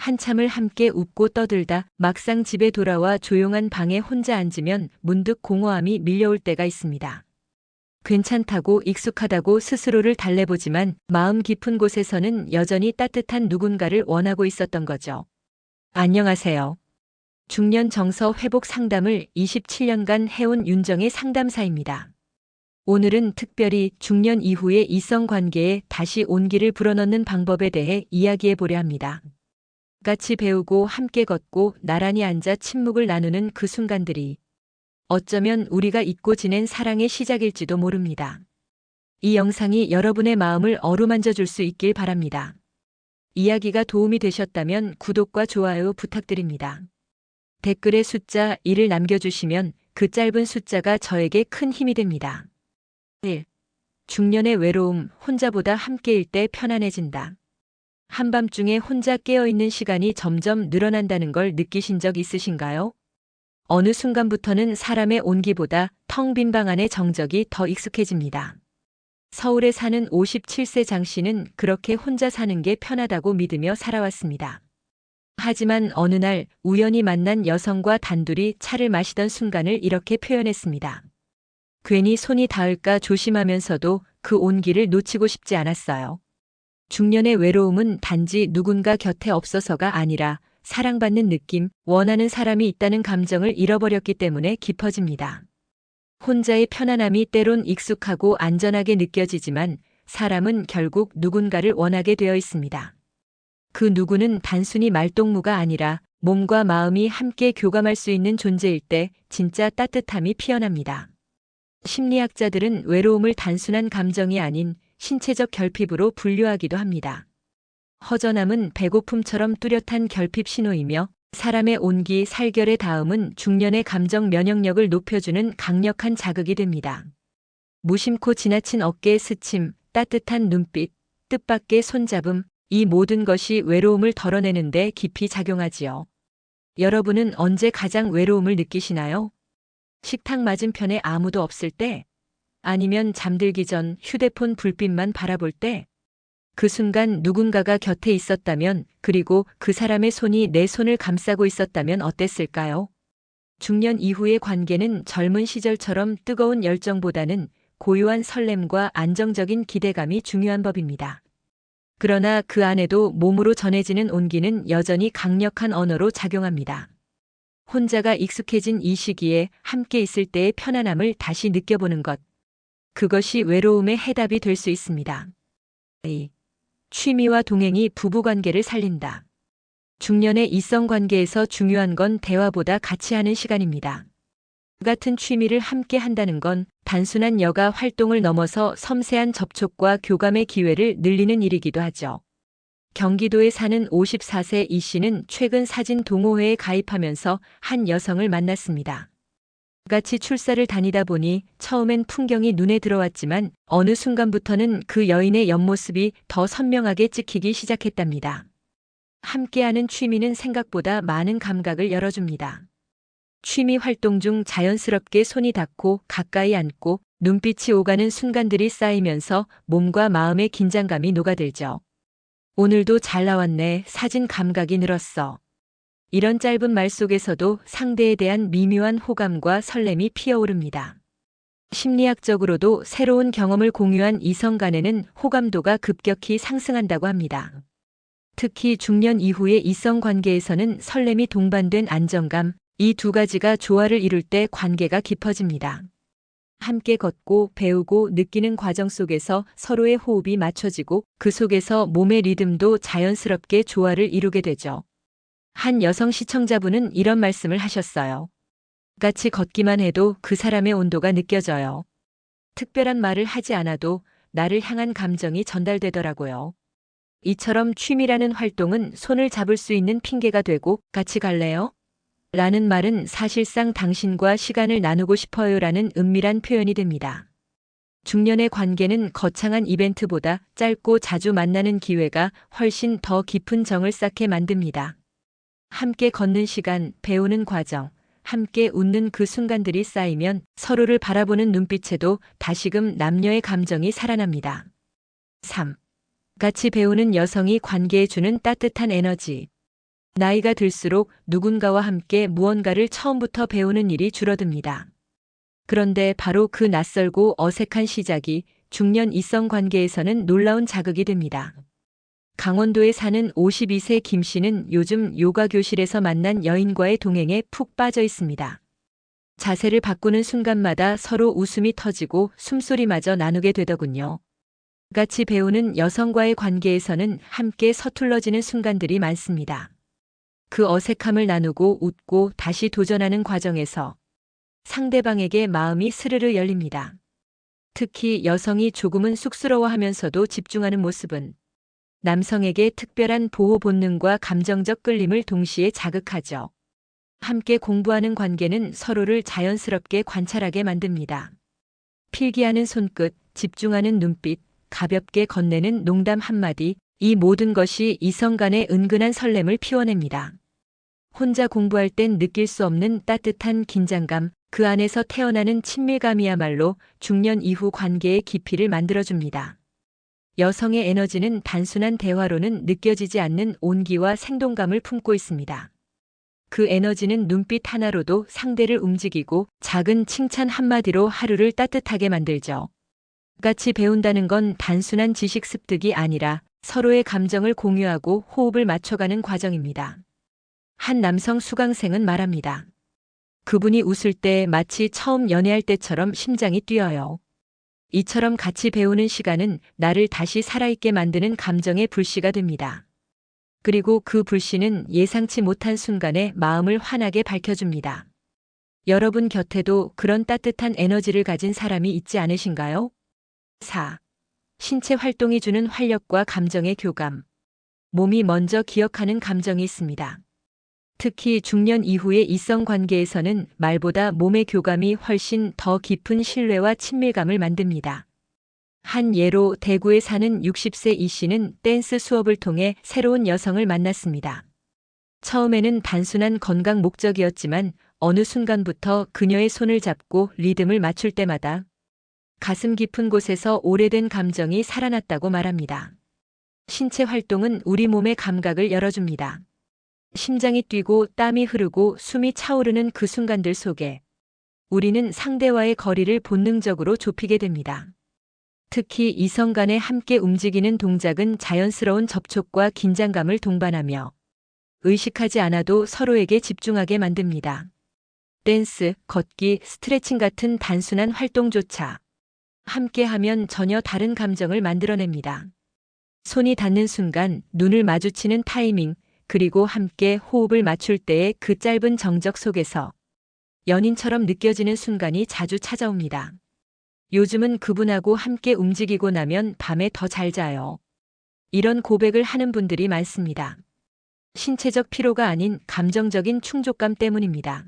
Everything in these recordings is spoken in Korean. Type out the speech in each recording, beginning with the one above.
한참을 함께 웃고 떠들다 막상 집에 돌아와 조용한 방에 혼자 앉으면 문득 공허함이 밀려올 때가 있습니다. 괜찮다고 익숙하다고 스스로를 달래보지만 마음 깊은 곳에서는 여전히 따뜻한 누군가를 원하고 있었던 거죠. 안녕하세요. 중년 정서 회복 상담을 27년간 해온 윤정의 상담사입니다. 오늘은 특별히 중년 이후의 이성 관계에 다시 온기를 불어넣는 방법에 대해 이야기해 보려 합니다. 같이 배우고 함께 걷고 나란히 앉아 침묵을 나누는 그 순간들이 어쩌면 우리가 잊고 지낸 사랑의 시작일지도 모릅니다. 이 영상이 여러분의 마음을 어루만져 줄 수 있길 바랍니다. 이야기가 도움이 되셨다면 구독과 좋아요 부탁드립니다. 댓글에 숫자 1을 남겨주시면 그 짧은 숫자가 저에게 큰 힘이 됩니다. 1. 중년의 외로움, 혼자보다 함께일 때 편안해진다. 한밤중에 혼자 깨어있는 시간이 점점 늘어난다는 걸 느끼신 적 있으신가요? 어느 순간부터는 사람의 온기보다 텅 빈 방 안의 정적이 더 익숙해집니다. 서울에 사는 57세 장 씨는 그렇게 혼자 사는 게 편하다고 믿으며 살아왔습니다. 하지만 어느 날 우연히 만난 여성과 단둘이 차를 마시던 순간을 이렇게 표현했습니다. 괜히 손이 닿을까 조심하면서도 그 온기를 놓치고 싶지 않았어요. 중년의 외로움은 단지 누군가 곁에 없어서가 아니라 사랑받는 느낌, 원하는 사람이 있다는 감정을 잃어버렸기 때문에 깊어집니다. 혼자의 편안함이 때론 익숙하고 안전하게 느껴지지만 사람은 결국 누군가를 원하게 되어 있습니다. 그 누구는 단순히 말동무가 아니라 몸과 마음이 함께 교감할 수 있는 존재일 때 진짜 따뜻함이 피어납니다. 심리학자들은 외로움을 단순한 감정이 아닌 신체적 결핍으로 분류하기도 합니다. 허전함은 배고픔처럼 뚜렷한 결핍 신호이며 사람의 온기, 살결의 닿음은 중년의 감정 면역력을 높여주는 강력한 자극이 됩니다. 무심코 지나친 어깨의 스침, 따뜻한 눈빛, 뜻밖의 손잡음, 이 모든 것이 외로움을 덜어내는데 깊이 작용하지요. 여러분은 언제 가장 외로움을 느끼시나요? 식탁 맞은편에 아무도 없을 때? 아니면 잠들기 전 휴대폰 불빛만 바라볼 때? 그 순간 누군가가 곁에 있었다면, 그리고 그 사람의 손이 내 손을 감싸고 있었다면 어땠을까요? 중년 이후의 관계는 젊은 시절처럼 뜨거운 열정보다는 고요한 설렘과 안정적인 기대감이 중요한 법입니다. 그러나 그 안에도 몸으로 전해지는 온기는 여전히 강력한 언어로 작용합니다. 혼자가 익숙해진 이 시기에 함께 있을 때의 편안함을 다시 느껴보는 것. 그것이 외로움의 해답이 될 수 있습니다. 2. 취미와 동행이 부부관계를 살린다. 중년의 이성관계에서 중요한 건 대화보다 같이 하는 시간입니다. 같은 취미를 함께 한다는 건 단순한 여가 활동을 넘어서 섬세한 접촉과 교감의 기회를 늘리는 일이기도 하죠. 경기도에 사는 54세 이 씨는 최근 사진 동호회에 가입하면서 한 여성을 만났습니다. 같이 출사를 다니다 보니 처음엔 풍경이 눈에 들어왔지만 어느 순간부터는 그 여인의 옆모습이 더 선명하게 찍히기 시작했답니다. 함께하는 취미는 생각보다 많은 감각을 열어줍니다. 취미 활동 중 자연스럽게 손이 닿고 가까이 앉고 눈빛이 오가는 순간들이 쌓이면서 몸과 마음의 긴장감이 녹아들죠. 오늘도 잘 나왔네. 사진 감각이 늘었어. 이런 짧은 말 속에서도 상대에 대한 미묘한 호감과 설렘이 피어오릅니다. 심리학적으로도 새로운 경험을 공유한 이성 간에는 호감도가 급격히 상승한다고 합니다. 특히 중년 이후의 이성 관계에서는 설렘이 동반된 안정감, 이 두 가지가 조화를 이룰 때 관계가 깊어집니다. 함께 걷고 배우고 느끼는 과정 속에서 서로의 호흡이 맞춰지고 그 속에서 몸의 리듬도 자연스럽게 조화를 이루게 되죠. 한 여성 시청자분은 이런 말씀을 하셨어요. 같이 걷기만 해도 그 사람의 온도가 느껴져요. 특별한 말을 하지 않아도 나를 향한 감정이 전달되더라고요. 이처럼 취미라는 활동은 손을 잡을 수 있는 핑계가 되고 같이 갈래요? 라는 말은 사실상 당신과 시간을 나누고 싶어요 라는 은밀한 표현이 됩니다. 중년의 관계는 거창한 이벤트보다 짧고 자주 만나는 기회가 훨씬 더 깊은 정을 쌓게 만듭니다. 함께 걷는 시간, 배우는 과정, 함께 웃는 그 순간들이 쌓이면 서로를 바라보는 눈빛에도 다시금 남녀의 감정이 살아납니다. 3. 같이 배우는 여성이 관계에 주는 따뜻한 에너지. 나이가 들수록 누군가와 함께 무언가를 처음부터 배우는 일이 줄어듭니다. 그런데 바로 그 낯설고 어색한 시작이 중년 이성 관계에서는 놀라운 자극이 됩니다. 강원도에 사는 52세 김 씨는 요즘 요가 교실에서 만난 여인과의 동행에 푹 빠져 있습니다. 자세를 바꾸는 순간마다 서로 웃음이 터지고 숨소리마저 나누게 되더군요. 같이 배우는 여성과의 관계에서는 함께 서툴러지는 순간들이 많습니다. 그 어색함을 나누고 웃고 다시 도전하는 과정에서 상대방에게 마음이 스르르 열립니다. 특히 여성이 조금은 쑥스러워하면서도 집중하는 모습은 남성에게 특별한 보호 본능과 감정적 끌림을 동시에 자극하죠. 함께 공부하는 관계는 서로를 자연스럽게 관찰하게 만듭니다. 필기하는 손끝, 집중하는 눈빛, 가볍게 건네는 농담 한마디, 이 모든 것이 이성 간의 은근한 설렘을 피워냅니다. 혼자 공부할 땐 느낄 수 없는 따뜻한 긴장감, 그 안에서 태어나는 친밀감이야말로 중년 이후 관계의 깊이를 만들어줍니다. 여성의 에너지는 단순한 대화로는 느껴지지 않는 온기와 생동감을 품고 있습니다. 그 에너지는 눈빛 하나로도 상대를 움직이고 작은 칭찬 한마디로 하루를 따뜻하게 만들죠. 같이 배운다는 건 단순한 지식 습득이 아니라 서로의 감정을 공유하고 호흡을 맞춰가는 과정입니다. 한 남성 수강생은 말합니다. 그분이 웃을 때 마치 처음 연애할 때처럼 심장이 뛰어요. 이처럼 같이 배우는 시간은 나를 다시 살아있게 만드는 감정의 불씨가 됩니다. 그리고 그 불씨는 예상치 못한 순간에 마음을 환하게 밝혀줍니다. 여러분 곁에도 그런 따뜻한 에너지를 가진 사람이 있지 않으신가요? 4. 신체 활동이 주는 활력과 감정의 교감. 몸이 먼저 기억하는 감정이 있습니다. 특히 중년 이후의 이성 관계에서는 말보다 몸의 교감이 훨씬 더 깊은 신뢰와 친밀감을 만듭니다. 한 예로 대구에 사는 60세 이 씨는 댄스 수업을 통해 새로운 여성을 만났습니다. 처음에는 단순한 건강 목적이었지만 어느 순간부터 그녀의 손을 잡고 리듬을 맞출 때마다 가슴 깊은 곳에서 오래된 감정이 살아났다고 말합니다. 신체 활동은 우리 몸의 감각을 열어줍니다. 심장이 뛰고 땀이 흐르고 숨이 차오르는 그 순간들 속에 우리는 상대와의 거리를 본능적으로 좁히게 됩니다. 특히 이성 간에 함께 움직이는 동작은 자연스러운 접촉과 긴장감을 동반하며 의식하지 않아도 서로에게 집중하게 만듭니다. 댄스, 걷기, 스트레칭 같은 단순한 활동조차 함께하면 전혀 다른 감정을 만들어냅니다. 손이 닿는 순간, 눈을 마주치는 타이밍, 그리고 함께 호흡을 맞출 때의 그 짧은 정적 속에서 연인처럼 느껴지는 순간이 자주 찾아옵니다. 요즘은 그분하고 함께 움직이고 나면 밤에 더 잘 자요. 이런 고백을 하는 분들이 많습니다. 신체적 피로가 아닌 감정적인 충족감 때문입니다.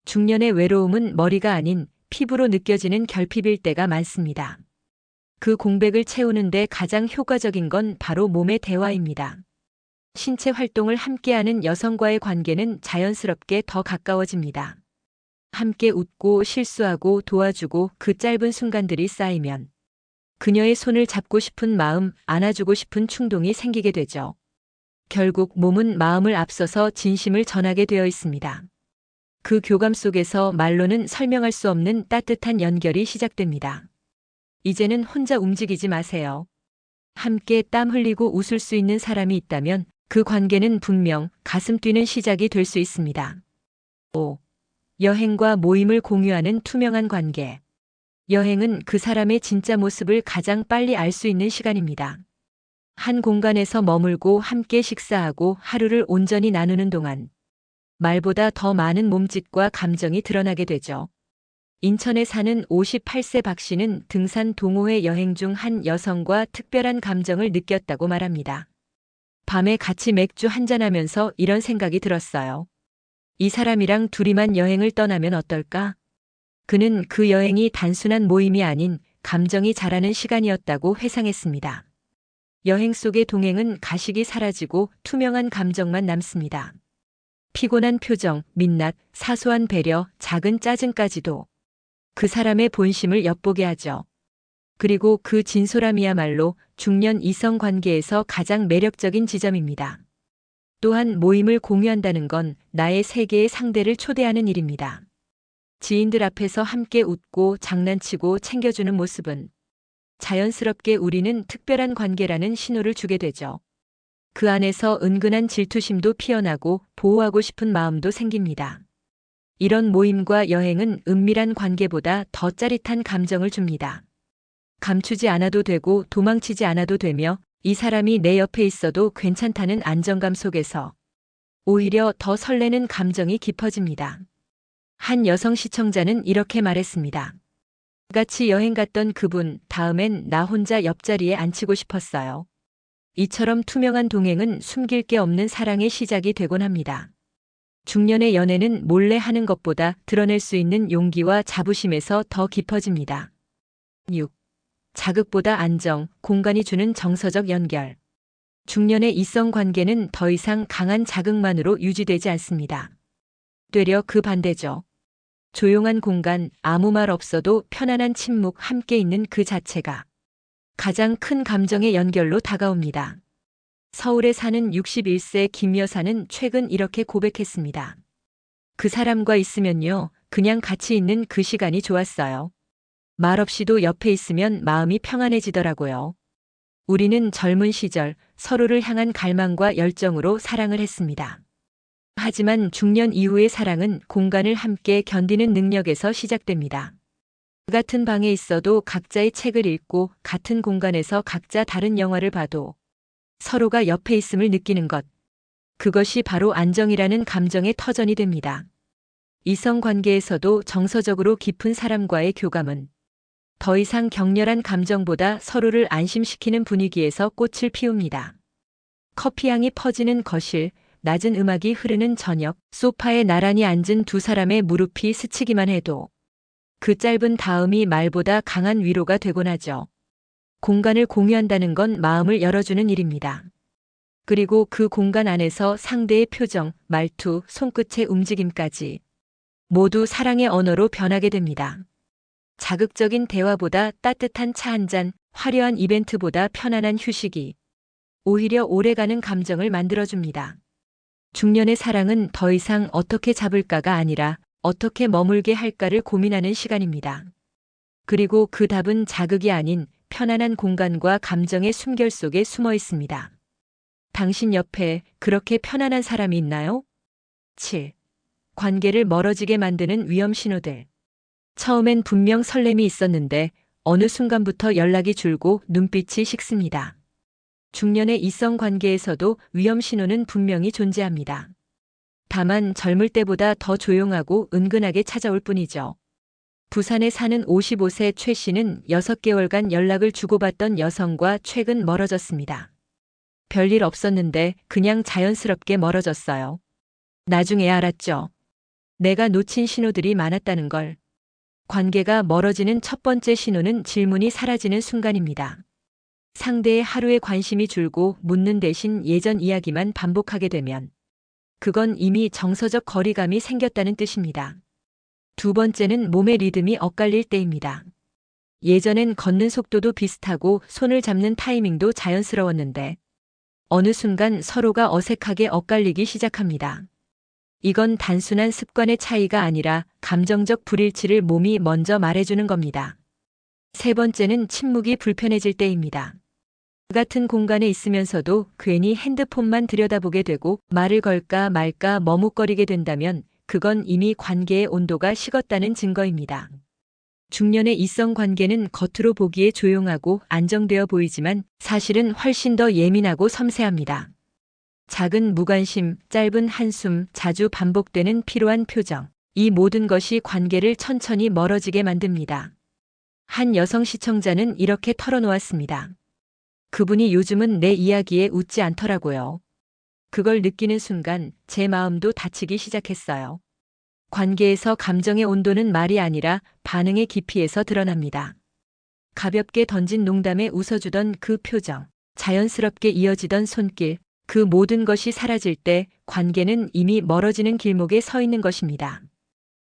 중년의 외로움은 머리가 아닌 피부로 느껴지는 결핍일 때가 많습니다. 그 공백을 채우는데 가장 효과적인 건 바로 몸의 대화입니다. 신체 활동을 함께하는 여성과의 관계는 자연스럽게 더 가까워집니다. 함께 웃고 실수하고 도와주고 그 짧은 순간들이 쌓이면 그녀의 손을 잡고 싶은 마음, 안아주고 싶은 충동이 생기게 되죠. 결국 몸은 마음을 앞서서 진심을 전하게 되어 있습니다. 그 교감 속에서 말로는 설명할 수 없는 따뜻한 연결이 시작됩니다. 이제는 혼자 움직이지 마세요. 함께 땀 흘리고 웃을 수 있는 사람이 있다면 그 관계는 분명 가슴 뛰는 시작이 될 수 있습니다. 5. 여행과 모임을 공유하는 투명한 관계. 여행은 그 사람의 진짜 모습을 가장 빨리 알 수 있는 시간입니다. 한 공간에서 머물고 함께 식사하고 하루를 온전히 나누는 동안 말보다 더 많은 몸짓과 감정이 드러나게 되죠. 인천에 사는 58세 박 씨는 등산 동호회 여행 중 한 여성과 특별한 감정을 느꼈다고 말합니다. 밤에 같이 맥주 한잔하면서 이런 생각이 들었어요. 이 사람이랑 둘이만 여행을 떠나면 어떨까? 그는 그 여행이 단순한 모임이 아닌 감정이 자라는 시간이었다고 회상했습니다. 여행 속의 동행은 가식이 사라지고 투명한 감정만 남습니다. 피곤한 표정, 민낯, 사소한 배려, 작은 짜증까지도 그 사람의 본심을 엿보게 하죠. 그리고 그 진솔함이야말로 중년 이성 관계에서 가장 매력적인 지점입니다. 또한 모임을 공유한다는 건 나의 세계의 상대를 초대하는 일입니다. 지인들 앞에서 함께 웃고 장난치고 챙겨주는 모습은 자연스럽게 우리는 특별한 관계라는 신호를 주게 되죠. 그 안에서 은근한 질투심도 피어나고 보호하고 싶은 마음도 생깁니다. 이런 모임과 여행은 은밀한 관계보다 더 짜릿한 감정을 줍니다. 감추지 않아도 되고 도망치지 않아도 되며 이 사람이 내 옆에 있어도 괜찮다는 안정감 속에서 오히려 더 설레는 감정이 깊어집니다. 한 여성 시청자는 이렇게 말했습니다. 같이 여행 갔던 그분, 다음엔 나 혼자 옆자리에 앉히고 싶었어요. 이처럼 투명한 동행은 숨길 게 없는 사랑의 시작이 되곤 합니다. 중년의 연애는 몰래 하는 것보다 드러낼 수 있는 용기와 자부심에서 더 깊어집니다. 6. 자극보다 안정, 공간이 주는 정서적 연결. 중년의 이성 관계는 더 이상 강한 자극만으로 유지되지 않습니다. 되려 그 반대죠. 조용한 공간, 아무 말 없어도 편안한 침묵, 함께 있는 그 자체가 가장 큰 감정의 연결로 다가옵니다. 서울에 사는 61세 김 여사는 최근 이렇게 고백했습니다. 그 사람과 있으면요, 그냥 같이 있는 그 시간이 좋았어요. 말없이도 옆에 있으면 마음이 평안해지더라고요. 우리는 젊은 시절 서로를 향한 갈망과 열정으로 사랑을 했습니다. 하지만 중년 이후의 사랑은 공간을 함께 견디는 능력에서 시작됩니다. 같은 방에 있어도 각자의 책을 읽고 같은 공간에서 각자 다른 영화를 봐도 서로가 옆에 있음을 느끼는 것. 그것이 바로 안정이라는 감정의 터전이 됩니다. 이성 관계에서도 정서적으로 깊은 사람과의 교감은 더 이상 격렬한 감정보다 서로를 안심시키는 분위기에서 꽃을 피웁니다. 커피향이 퍼지는 거실, 낮은 음악이 흐르는 저녁, 소파에 나란히 앉은 두 사람의 무릎이 스치기만 해도 그 짧은 다음이 말보다 강한 위로가 되곤 하죠. 공간을 공유한다는 건 마음을 열어주는 일입니다. 그리고 그 공간 안에서 상대의 표정, 말투, 손끝의 움직임까지 모두 사랑의 언어로 변하게 됩니다. 자극적인 대화보다 따뜻한 차 한 잔, 화려한 이벤트보다 편안한 휴식이 오히려 오래가는 감정을 만들어줍니다. 중년의 사랑은 더 이상 어떻게 잡을까가 아니라 어떻게 머물게 할까를 고민하는 시간입니다. 그리고 그 답은 자극이 아닌 편안한 공간과 감정의 숨결 속에 숨어 있습니다. 당신 옆에 그렇게 편안한 사람이 있나요? 7. 관계를 멀어지게 만드는 위험 신호들. 처음엔 분명 설렘이 있었는데 어느 순간부터 연락이 줄고 눈빛이 식습니다. 중년의 이성 관계에서도 위험 신호는 분명히 존재합니다. 다만 젊을 때보다 더 조용하고 은근하게 찾아올 뿐이죠. 부산에 사는 55세 최 씨는 6개월간 연락을 주고받던 여성과 최근 멀어졌습니다. 별일 없었는데 그냥 자연스럽게 멀어졌어요. 나중에 알았죠. 내가 놓친 신호들이 많았다는 걸. 관계가 멀어지는 첫 번째 신호는 질문이 사라지는 순간입니다. 상대의 하루에 관심이 줄고 묻는 대신 예전 이야기만 반복하게 되면 그건 이미 정서적 거리감이 생겼다는 뜻입니다. 두 번째는 몸의 리듬이 엇갈릴 때입니다. 예전엔 걷는 속도도 비슷하고 손을 잡는 타이밍도 자연스러웠는데 어느 순간 서로가 어색하게 엇갈리기 시작합니다. 이건 단순한 습관의 차이가 아니라 감정적 불일치를 몸이 먼저 말해주는 겁니다. 세 번째는 침묵이 불편해질 때입니다. 같은 공간에 있으면서도 괜히 핸드폰만 들여다보게 되고 말을 걸까 말까 머뭇거리게 된다면 그건 이미 관계의 온도가 식었다는 증거입니다. 중년의 이성 관계는 겉으로 보기에 조용하고 안정되어 보이지만 사실은 훨씬 더 예민하고 섬세합니다. 작은 무관심, 짧은 한숨, 자주 반복되는 피로한 표정. 이 모든 것이 관계를 천천히 멀어지게 만듭니다. 한 여성 시청자는 이렇게 털어놓았습니다. 그분이 요즘은 내 이야기에 웃지 않더라고요. 그걸 느끼는 순간 제 마음도 다치기 시작했어요. 관계에서 감정의 온도는 말이 아니라 반응의 깊이에서 드러납니다. 가볍게 던진 농담에 웃어주던 그 표정, 자연스럽게 이어지던 손길, 그 모든 것이 사라질 때 관계는 이미 멀어지는 길목에 서 있는 것입니다.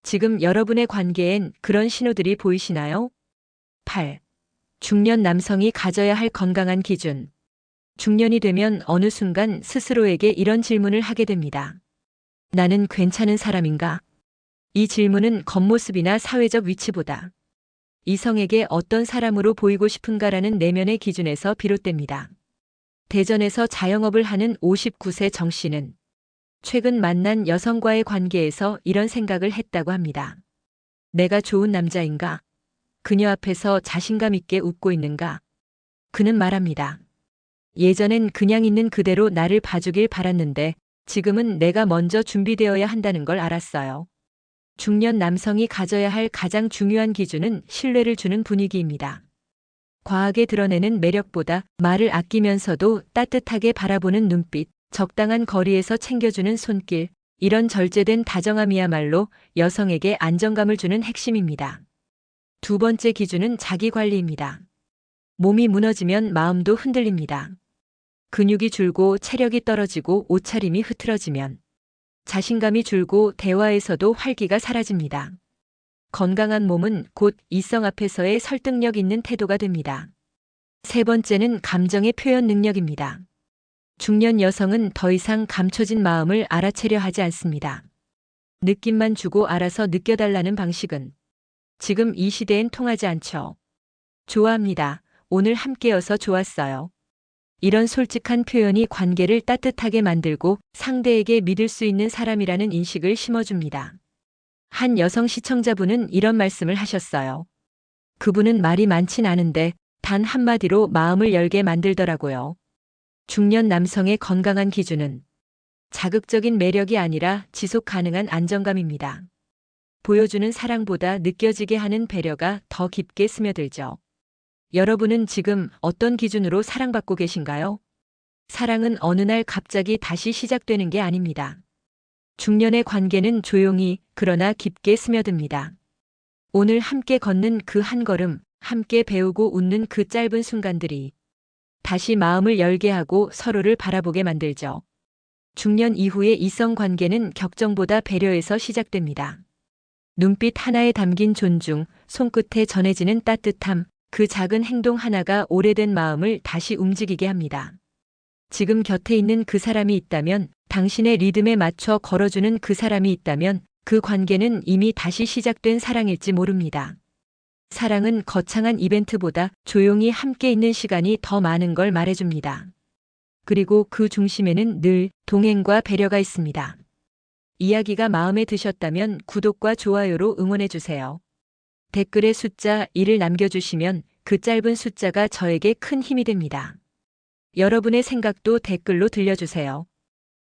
지금 여러분의 관계엔 그런 신호들이 보이시나요? 8. 중년 남성이 가져야 할 건강한 기준. 중년이 되면 어느 순간 스스로에게 이런 질문을 하게 됩니다. 나는 괜찮은 사람인가? 이 질문은 겉모습이나 사회적 위치보다 이성에게 어떤 사람으로 보이고 싶은가라는 내면의 기준에서 비롯됩니다. 대전에서 자영업을 하는 59세 정 씨는 최근 만난 여성과의 관계에서 이런 생각을 했다고 합니다. 내가 좋은 남자인가? 그녀 앞에서 자신감 있게 웃고 있는가? 그는 말합니다. 예전엔 그냥 있는 그대로 나를 봐주길 바랐는데 지금은 내가 먼저 준비되어야 한다는 걸 알았어요. 중년 남성이 가져야 할 가장 중요한 기준은 신뢰를 주는 분위기입니다. 과하게 드러내는 매력보다 말을 아끼면서도 따뜻하게 바라보는 눈빛, 적당한 거리에서 챙겨주는 손길, 이런 절제된 다정함이야말로 여성에게 안정감을 주는 핵심입니다. 두 번째 기준은 자기관리입니다. 몸이 무너지면 마음도 흔들립니다. 근육이 줄고 체력이 떨어지고 옷차림이 흐트러지면 자신감이 줄고 대화에서도 활기가 사라집니다. 건강한 몸은 곧 이성 앞에서의 설득력 있는 태도가 됩니다. 세 번째는 감정의 표현 능력입니다. 중년 여성은 더 이상 감춰진 마음을 알아채려 하지 않습니다. 느낌만 주고 알아서 느껴달라는 방식은 지금 이 시대엔 통하지 않죠. 좋아합니다. 오늘 함께여서 좋았어요. 이런 솔직한 표현이 관계를 따뜻하게 만들고 상대에게 믿을 수 있는 사람이라는 인식을 심어줍니다. 한 여성 시청자분은 이런 말씀을 하셨어요. 그분은 말이 많진 않은데 단 한마디로 마음을 열게 만들더라고요. 중년 남성의 건강한 기준은 자극적인 매력이 아니라 지속 가능한 안정감입니다. 보여주는 사랑보다 느껴지게 하는 배려가 더 깊게 스며들죠. 여러분은 지금 어떤 기준으로 사랑받고 계신가요? 사랑은 어느 날 갑자기 다시 시작되는 게 아닙니다. 중년의 관계는 조용히 그러나 깊게 스며듭니다. 오늘 함께 걷는 그 한 걸음, 함께 배우고 웃는 그 짧은 순간들이 다시 마음을 열게 하고 서로를 바라보게 만들죠. 중년 이후의 이성 관계는 격정보다 배려에서 시작됩니다. 눈빛 하나에 담긴 존중, 손끝에 전해지는 따뜻함, 그 작은 행동 하나가 오래된 마음을 다시 움직이게 합니다. 지금 곁에 있는 그 사람이 있다면, 당신의 리듬에 맞춰 걸어주는 그 사람이 있다면 그 관계는 이미 다시 시작된 사랑일지 모릅니다. 사랑은 거창한 이벤트보다 조용히 함께 있는 시간이 더 많은 걸 말해줍니다. 그리고 그 중심에는 늘 동행과 배려가 있습니다. 이야기가 마음에 드셨다면 구독과 좋아요로 응원해주세요. 댓글에 숫자 1을 남겨주시면 그 짧은 숫자가 저에게 큰 힘이 됩니다. 여러분의 생각도 댓글로 들려주세요.